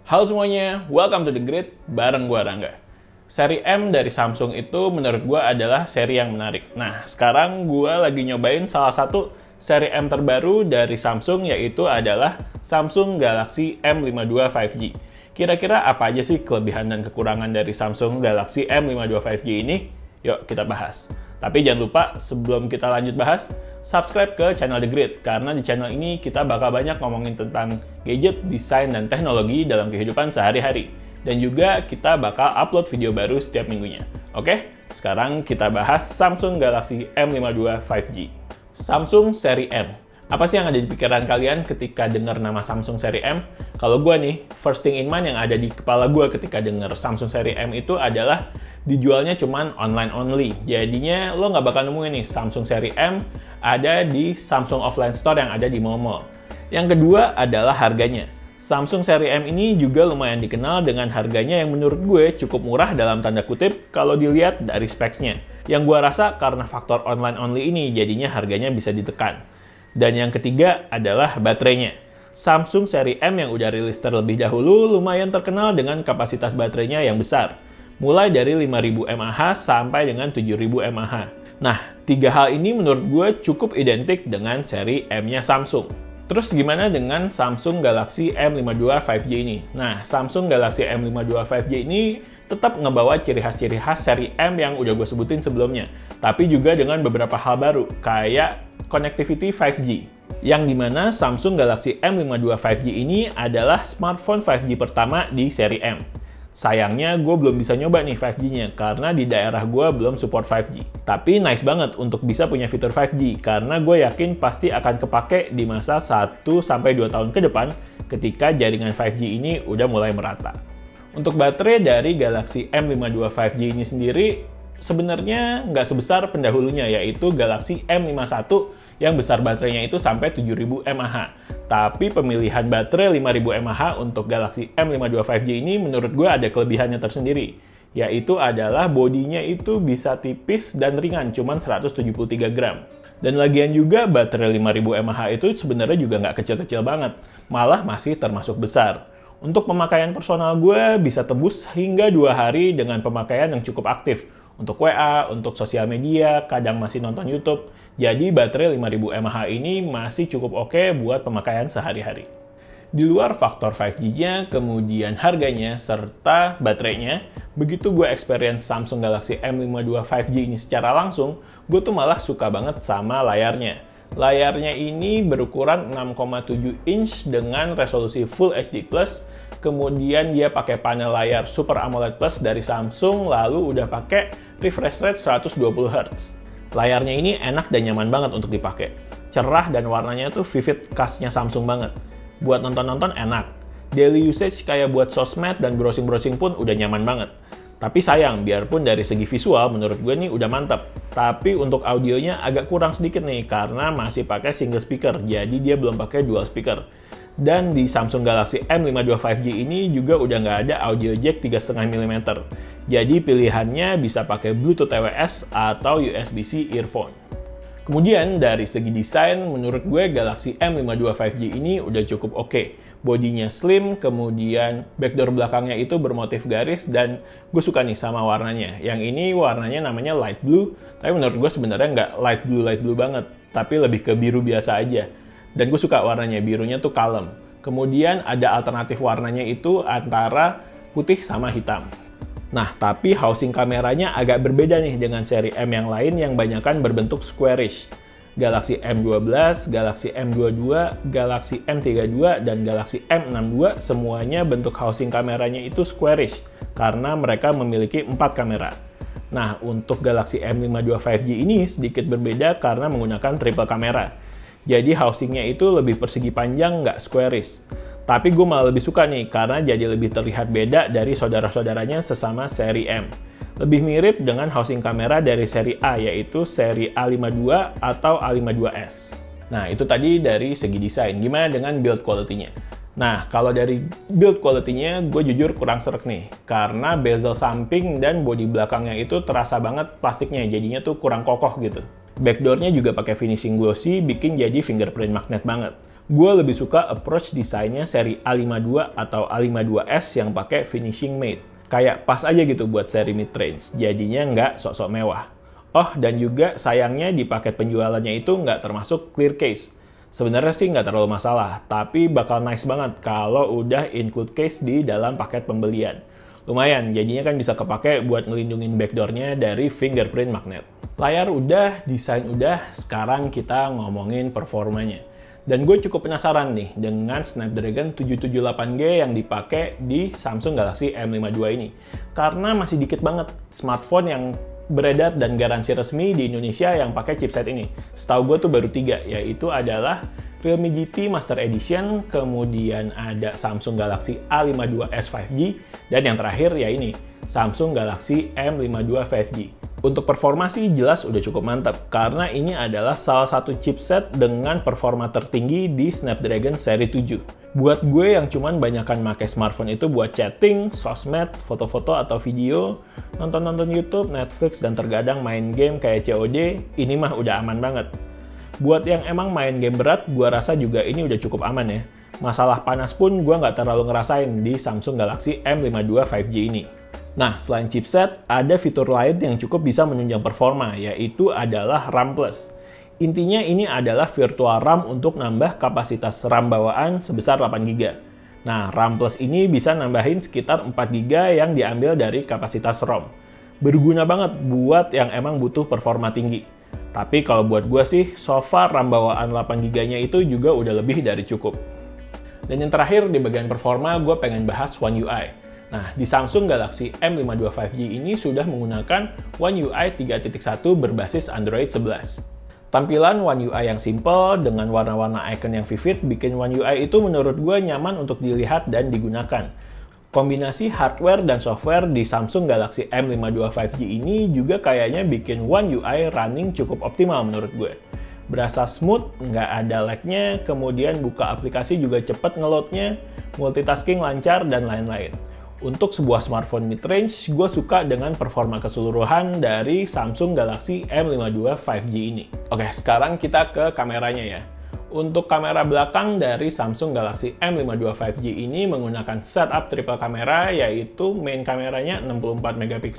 Halo semuanya, welcome to The Grid, bareng gua Rangga. Seri M dari Samsung itu menurut gua adalah seri yang menarik. Nah, sekarang gua lagi nyobain salah satu seri M terbaru dari Samsung, yaitu adalah Samsung Galaxy M52 5G. Kira-kira apa aja sih kelebihan dan kekurangan dari Samsung Galaxy M52 5G ini? Yuk kita bahas. Tapi jangan lupa, sebelum kita lanjut bahas, subscribe ke channel The Grid, karena di channel ini kita bakal banyak ngomongin tentang gadget, desain, dan teknologi dalam kehidupan sehari-hari. Dan juga kita bakal upload video baru setiap minggunya. Oke, sekarang kita bahas Samsung Galaxy M52 5G. Samsung seri M. Apa sih yang ada di pikiran kalian ketika dengar nama Samsung seri M? Kalau gue nih, first thing in mind yang ada di kepala gue ketika dengar Samsung seri M itu adalah dijualnya cuman online only. Jadinya lo nggak bakal nemuin nih Samsung seri M ada di Samsung offline store yang ada di mall-mall. Yang kedua adalah harganya. Samsung seri M ini juga lumayan dikenal dengan harganya yang menurut gue cukup murah dalam tanda kutip kalau dilihat dari specs-nya. Yang gue rasa karena faktor online only ini jadinya harganya bisa ditekan. Dan yang ketiga adalah baterainya. Samsung seri M yang udah rilis terlebih dahulu lumayan terkenal dengan kapasitas baterainya yang besar. Mulai dari 5000 mAh sampai dengan 7000 mAh. Nah, tiga hal ini menurut gue cukup identik dengan seri M-nya Samsung. Terus gimana dengan Samsung Galaxy M52 5G ini? Nah, Samsung Galaxy M52 5G ini tetap ngebawa ciri khas seri M yang udah gue sebutin sebelumnya. Tapi juga dengan beberapa hal baru, kayak connectivity 5G. Yang dimana Samsung Galaxy M52 5G ini adalah smartphone 5G pertama di seri M. Sayangnya gue belum bisa nyoba nih 5G-nya karena di daerah gue belum support 5G. Tapi nice banget untuk bisa punya fitur 5G karena gue yakin pasti akan kepake di masa 1-2 tahun ke depan ketika jaringan 5G ini udah mulai merata. Untuk baterai dari Galaxy M52 5G ini sendiri sebenarnya nggak sebesar pendahulunya, yaitu Galaxy M51 yang besar baterainya itu sampai 7000 mAh. Tapi pemilihan baterai 5000 mAh untuk Galaxy M52 5G ini menurut gue ada kelebihannya tersendiri, yaitu adalah bodinya itu bisa tipis dan ringan, cuman 173 gram. Dan lagian juga baterai 5000 mAh itu sebenarnya juga nggak kecil-kecil banget, malah masih termasuk besar. Untuk pemakaian personal gue bisa tembus hingga 2 hari dengan pemakaian yang cukup aktif. Untuk WA, untuk sosial media, kadang masih nonton YouTube. Jadi baterai 5000 mAh ini masih cukup oke buat pemakaian sehari-hari. Di luar faktor 5G-nya, kemudian harganya, serta baterainya, begitu gue experience Samsung Galaxy M52 5G ini secara langsung, gue tuh malah suka banget sama layarnya. Layarnya ini berukuran 6,7 inch dengan resolusi Full HD+, kemudian dia pakai panel layar Super AMOLED Plus dari Samsung, lalu udah pakai refresh rate 120 Hz. Layarnya ini enak dan nyaman banget untuk dipakai. Cerah dan warnanya tuh vivid khasnya Samsung banget. Buat nonton-nonton enak. Daily usage kayak buat sosmed dan browsing-browsing pun udah nyaman banget. Tapi sayang, biarpun dari segi visual menurut gue nih udah mantap. Tapi untuk audionya agak kurang sedikit nih karena masih pakai single speaker, jadi dia belum pakai dual speaker. Dan di Samsung Galaxy M52 5G ini juga udah nggak ada audio jack 3,5 mm. Jadi pilihannya bisa pakai Bluetooth TWS atau USB-C earphone. Kemudian dari segi desain, menurut gue Galaxy M52 5G ini udah cukup oke. Bodinya slim, kemudian backdoor belakangnya itu bermotif garis, dan gue suka nih sama warnanya. Yang ini warnanya namanya light blue, tapi menurut gue sebenarnya nggak light blue banget, tapi lebih ke biru biasa aja. Dan gue suka warnanya, birunya tuh kalem. Kemudian ada alternatif warnanya itu antara putih sama hitam. Nah, tapi housing kameranya agak berbeda nih dengan seri M yang lain yang banyakan berbentuk squarish. Galaxy M12, Galaxy M22, Galaxy M32, dan Galaxy M62 semuanya bentuk housing kameranya itu squarish karena mereka memiliki 4 kamera. Nah, untuk Galaxy M52 5G ini sedikit berbeda karena menggunakan triple kamera. Jadi housingnya itu lebih persegi panjang, nggak squarish. Tapi gue malah lebih suka nih karena jadi lebih terlihat beda dari saudara-saudaranya sesama seri M. Lebih mirip dengan housing kamera dari seri A, yaitu seri A52 atau A52s. Nah, itu tadi dari segi desain. Gimana dengan build quality-nya? Nah, kalau dari build quality-nya, gue jujur kurang srek nih. Karena bezel samping dan bodi belakangnya itu terasa banget plastiknya, jadinya tuh kurang kokoh gitu. Backdoor-nya juga pakai finishing glossy, bikin jadi fingerprint magnet banget. Gue lebih suka approach desainnya seri A52 atau A52s yang pakai finishing matte. Kayak pas aja gitu buat seri mid-range, jadinya nggak sok-sok mewah. Oh, dan juga sayangnya di paket penjualannya itu nggak termasuk clear case. Sebenarnya sih nggak terlalu masalah, tapi bakal nice banget kalau udah include case di dalam paket pembelian. Lumayan, jadinya kan bisa kepake buat ngelindungin backdoor-nya dari fingerprint magnet. Layar udah, desain udah, sekarang kita ngomongin performanya. Dan gue cukup penasaran nih dengan Snapdragon 778G yang dipakai di Samsung Galaxy M52 ini. Karena masih dikit banget smartphone yang beredar dan garansi resmi di Indonesia yang pakai chipset ini. Setahu gue tuh baru 3, yaitu adalah Realme GT Master Edition, kemudian ada Samsung Galaxy A52s 5G, dan yang terakhir ya ini, Samsung Galaxy M52 5G. Untuk performa sih jelas udah cukup mantap, karena ini adalah salah satu chipset dengan performa tertinggi di Snapdragon seri 7. Buat gue yang cuman banyakan pakai smartphone itu buat chatting, sosmed, foto-foto atau video, nonton-nonton YouTube, Netflix, dan terkadang main game kayak COD, ini mah udah aman banget. Buat yang emang main game berat, gue rasa juga ini udah cukup aman ya. Masalah panas pun gue nggak terlalu ngerasain di Samsung Galaxy M52 5G ini. Nah, selain chipset, ada fitur lain yang cukup bisa menunjang performa, yaitu adalah RAM+. Intinya ini adalah virtual RAM untuk nambah kapasitas RAM bawaan sebesar 8GB. Nah, RAM+ ini bisa nambahin sekitar 4GB yang diambil dari kapasitas ROM. Berguna banget buat yang emang butuh performa tinggi. Tapi kalau buat gue sih, so far RAM bawaan 8GB-nya itu juga udah lebih dari cukup. Dan yang terakhir di bagian performa, gue pengen bahas One UI. Nah, di Samsung Galaxy M52 5G ini sudah menggunakan One UI 3.1 berbasis Android 11. Tampilan One UI yang simple dengan warna-warna icon yang vivid bikin One UI itu menurut gue nyaman untuk dilihat dan digunakan. Kombinasi hardware dan software di Samsung Galaxy M52 5G ini juga kayaknya bikin One UI running cukup optimal menurut gue. Berasa smooth, nggak ada lag-nya, kemudian buka aplikasi juga cepet ngeloadnya, multitasking lancar, dan lain-lain. Untuk sebuah smartphone mid-range, gue suka dengan performa keseluruhan dari Samsung Galaxy M52 5G ini. Oke, sekarang kita ke kameranya ya. Untuk kamera belakang dari Samsung Galaxy M52 5G ini menggunakan setup triple kamera, yaitu main kameranya 64MP,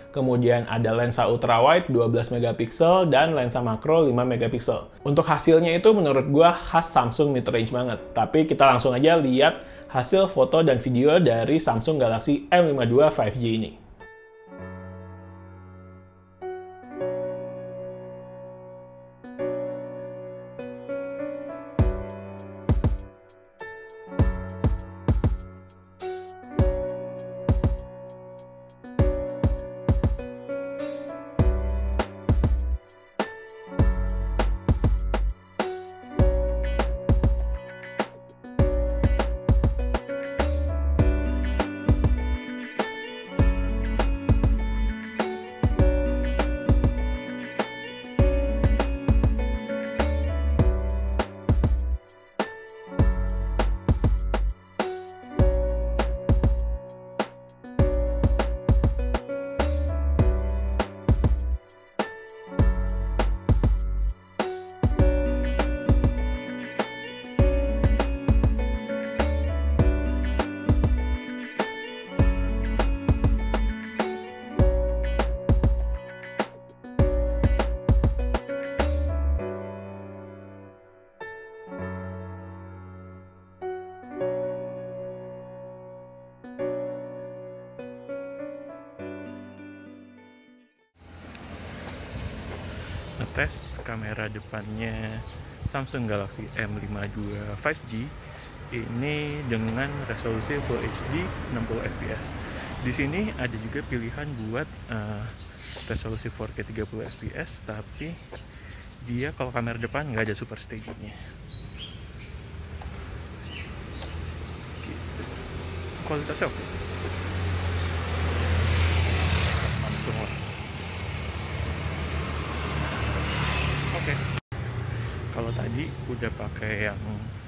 kemudian ada lensa ultrawide 12MP, dan lensa makro 5MP. Untuk hasilnya itu menurut gue khas Samsung mid-range banget. Tapi kita langsung aja lihat hasil foto dan video dari Samsung Galaxy M52 5G ini. Ngetes kamera depannya Samsung Galaxy M52 5G ini dengan resolusi Full HD 60fps. Di sini ada juga pilihan buat resolusi 4K 30fps, tapi dia kalau kamera depan nggak ada super staging-nya. Gitu. Kualitasnya oke sih. Langsung lah. Oke. Kalau tadi udah pakai yang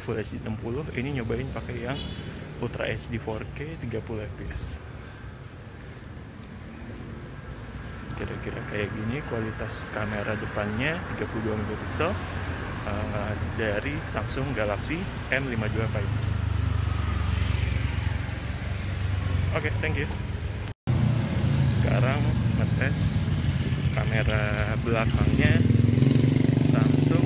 Full HD 60, ini nyobain pakai yang Ultra HD 4K 30fps. Kira-kira kayak gini kualitas kamera depannya 32MP, dari Samsung Galaxy M52 5G. Oke, thank you. Sekarang ngetes kamera belakangnya Samsung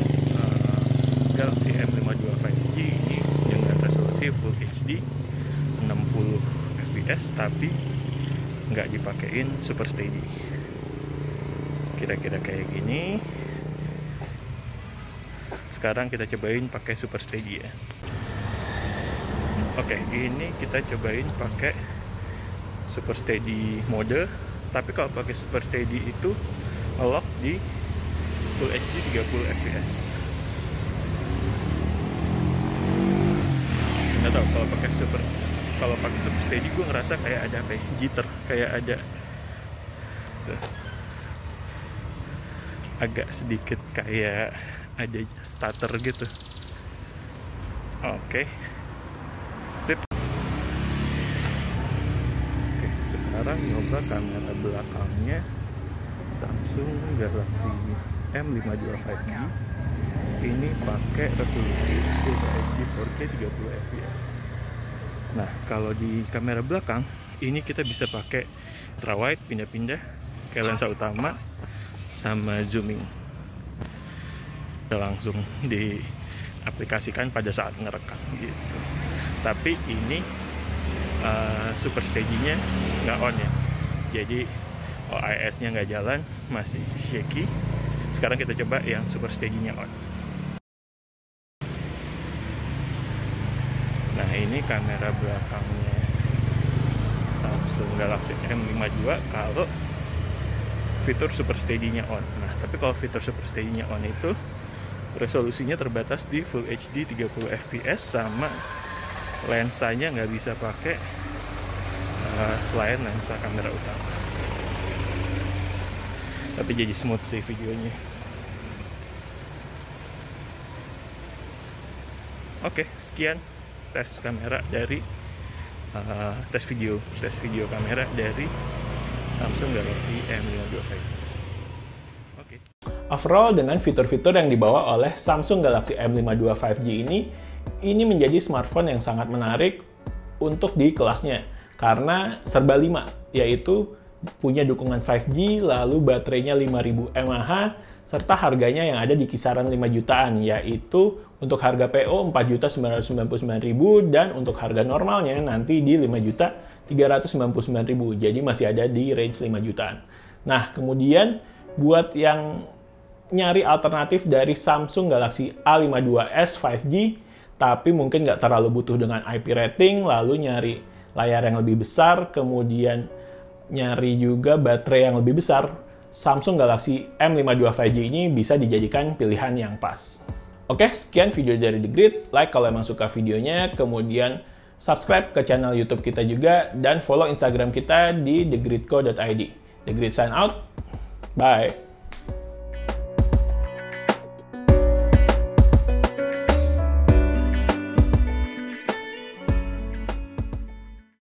Galaxy M52 5G ini dengan resolusi Full HD 60 fps tapi nggak dipakein Super Steady. Kira-kira kayak gini. Sekarang kita cobain pakai Super Steady ya. Oke, ini kita cobain pakai Super Steady mode. Tapi kalau pakai Super Steady itu lock di Full HD 30 fps. Nggak tahu kalau pakai Super Steady gue ngerasa kayak ada apa ya, jitter, kayak ada agak sedikit kayak ada stutter gitu. Oke. Sip. Oke, sekarang nyoba kamera belakangnya Samsung Galaxy M52 5G. Ini pakai resolusi Full HD 4K 30 fps. Nah, kalau di kamera belakang ini kita bisa pakai ultra wide, pindah-pindah ke lensa utama sama zooming. Kita langsung diaplikasikan pada saat ngerekam gitu. Tapi ini Super Steady-nya nggak on ya, jadi OIS-nya nggak jalan, masih shaky. Sekarang kita coba yang Super Steady-nya on. Nah, ini kamera belakangnya Samsung Galaxy M52 kalau fitur Super Steady-nya on. Nah, tapi kalau fitur Super Steady-nya on itu resolusinya terbatas di Full HD 30 fps sama lensanya nggak bisa pakai selain lensa kamera utama. Tapi jadi smooth sih videonya. Oke, sekian tes kamera dari tes video kamera dari Samsung Galaxy M52 5G. Oke. Overall, dengan fitur-fitur yang dibawa oleh Samsung Galaxy M52 5G ini menjadi smartphone yang sangat menarik untuk di kelasnya karena serba 5, yaitu punya dukungan 5G, lalu baterainya 5000 mAh, serta harganya yang ada di kisaran 5 jutaan, yaitu untuk harga PO 4.999.000 dan untuk harga normalnya nanti di 5.399.000. Jadi masih ada di range 5 jutaan. Nah, kemudian buat yang nyari alternatif dari Samsung Galaxy A52s 5G, tapi mungkin nggak terlalu butuh dengan IP rating, lalu nyari layar yang lebih besar, kemudian nyari juga baterai yang lebih besar, Samsung Galaxy M52 5G ini bisa dijadikan pilihan yang pas. Oke, sekian video dari The Grid. Like kalau emang suka videonya, kemudian subscribe ke channel YouTube kita juga, dan follow Instagram kita di thegridco.id. The Grid sign out. Bye.